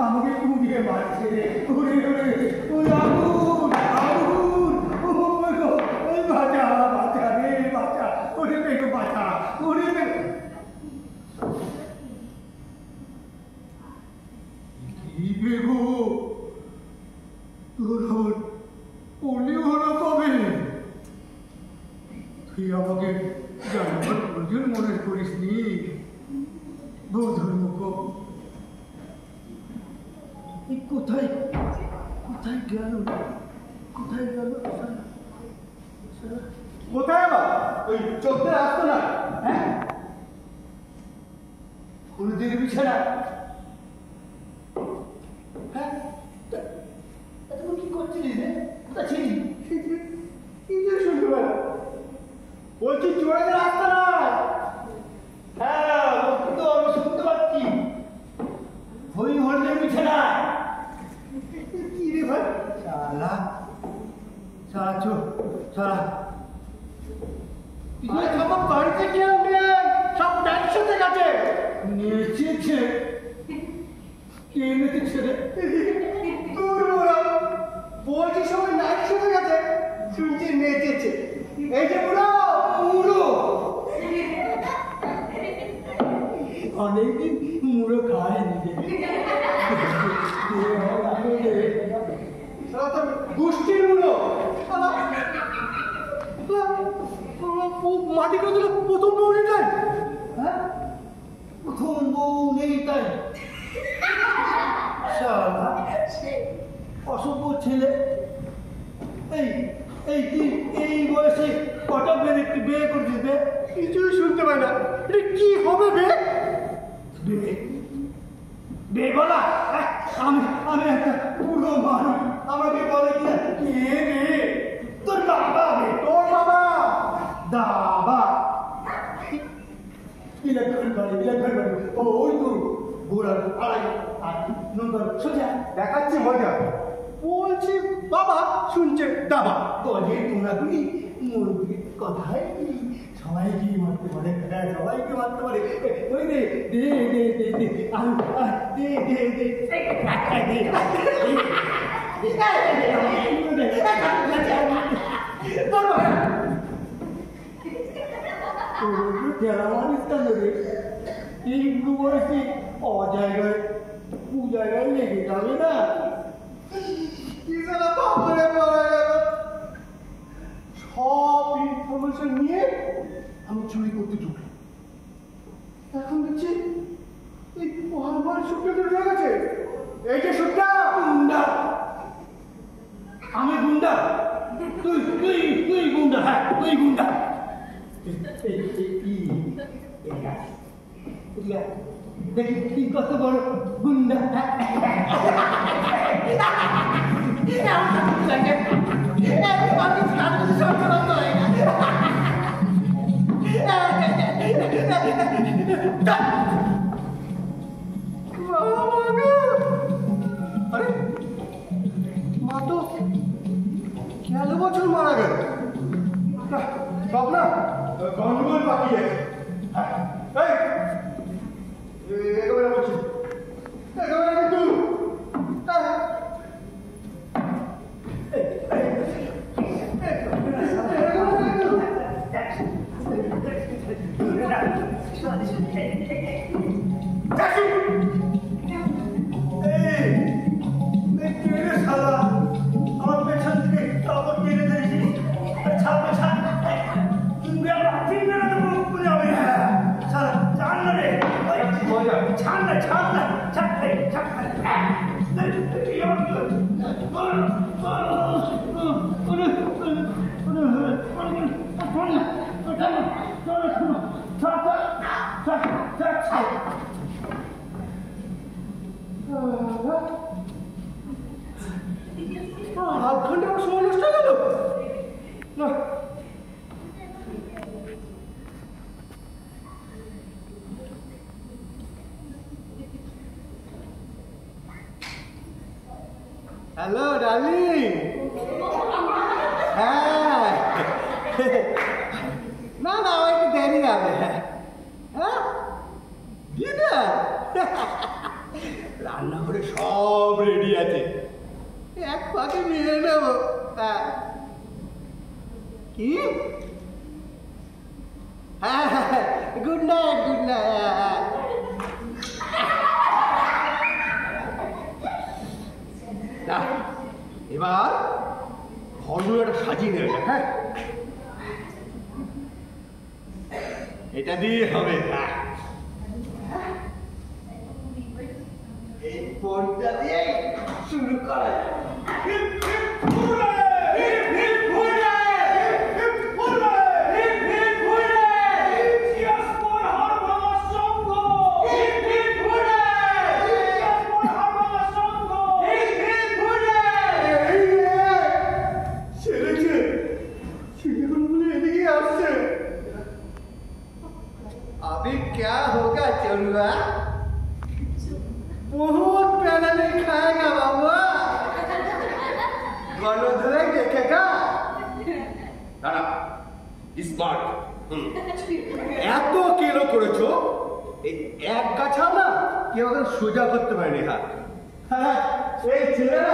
আমাকে কুড়িয়ে মারছে উড়ে উড়ে ওই আগুন আগুন ওই বাঁচা বাঁচা রে বাঁচা ওরে বেগো বাঁচা ওরে কি বেগো তোর পড়লি হলো কবে তুই আমাকে জানাবার প্রয়োজন মনে করিস নি বৌধর মুখ কোথায় কোথায় গেল কোথায় গেল কোথায় আবার ওই চোখটা আসতো না হ্যাঁ হলুদের বিছানা হ্যাঁ তুমি কি করছিলিস রে কোথায় ছিলি কি যে শুনতে পারা বলছি চোরাদের আসতো না হ্যাঁ তো আমি শুনতে পাচ্ছি ওই হলুদের বিছানা কি রে ভাই শালা শালা চো শালা তুই আমার বাড়িতে কেউ নেই সব একসাথে গেছে নেচেছে কে নেচেছে রে বলছি সবাই নাইট শুতে গেছে শুনছি নেচেছে এই যে পুরো মুড়ো অনেকদিন মুড়ো খায়নি গোষ্ঠীর মুড়ো মাটি করে দিল প্রথম বউ নেই তাই হ্যাঁ প্রথম বউ নেই তাই অসভ্য ছেলে এই এই তুই এই বয়সে কটা বিয়ে করছিস বে কিছুই শুনতে পাই না এটা কি হবে বে বে বলা আমি আমি একটা পুরো মানুষ আমাকে বলে কিনা কে বে তোর বাবা বে তোর বাবা দাবা ইলেকট্রিক বাড়ি ওই তো ঘোড়ার আড়াই আর নম্বর সোজা দেখাচ্ছি মজা বলছি বাবা শুনছে দাবা বলে তোমরা তুমি মুরগির কথাই সবাই কি মারতে পারে সবাইকে মারতে পারে ওই দে দে দে দে দে দে দে দে এই বয়সে অজায়গায় পূজায় লেগে যাবে না সব ইনফরমেশন নিয়ে আমি চুরি করতে ঢুকলাম এখন দেখছি এই আমার শুকটা তো রয়ে গেছে এই যে শুকটা গুন্ডা আমি গুন্ডা তুই তুই তুই গুন্ডা হ্যাঁ তুই গুন্ডা দেখি কি কত বড় গুন্ডা আরে মা তো গেল বছর মারা গেল সব না গন্ডগোল বাকি আছে একেবারে বলছি একেবারে কিন্তু আমার পেছন থেকে কাপড় কেড়ে দিয়েছি ছাপে ছাপ ছাড় আধ ঘন্টা সময় নষ্ট হয়ে গেল না হ্যালো ডার্লিং হ্যাঁ না না একটু দেরি হবে হ্যাঁ ডিনার রান্নাঘরে সব রেডি আছে, এক পাকে নিয়ে নেব। কি? হ্যাঁ হ্যাঁ, গুড নাইট, গুড নাইট। না, এবার ঘরগুলোটা সাজিয়ে নেবে। হ্যাঁ, এটা দিয়ে হবে। এই ফোনটা দিয়ে শুরু করা যায়। अभी क्या होगा चलुआ? बहुत प्यारा नहीं खाएगा बाबू, गणोदर देखेगा। দাঁড়া, স্মার্ট। এত কিলো করেছো, এই এক গাছা না কেউ সোজা করতে পারেনি। হ্যাঁ, এই ছেলেরা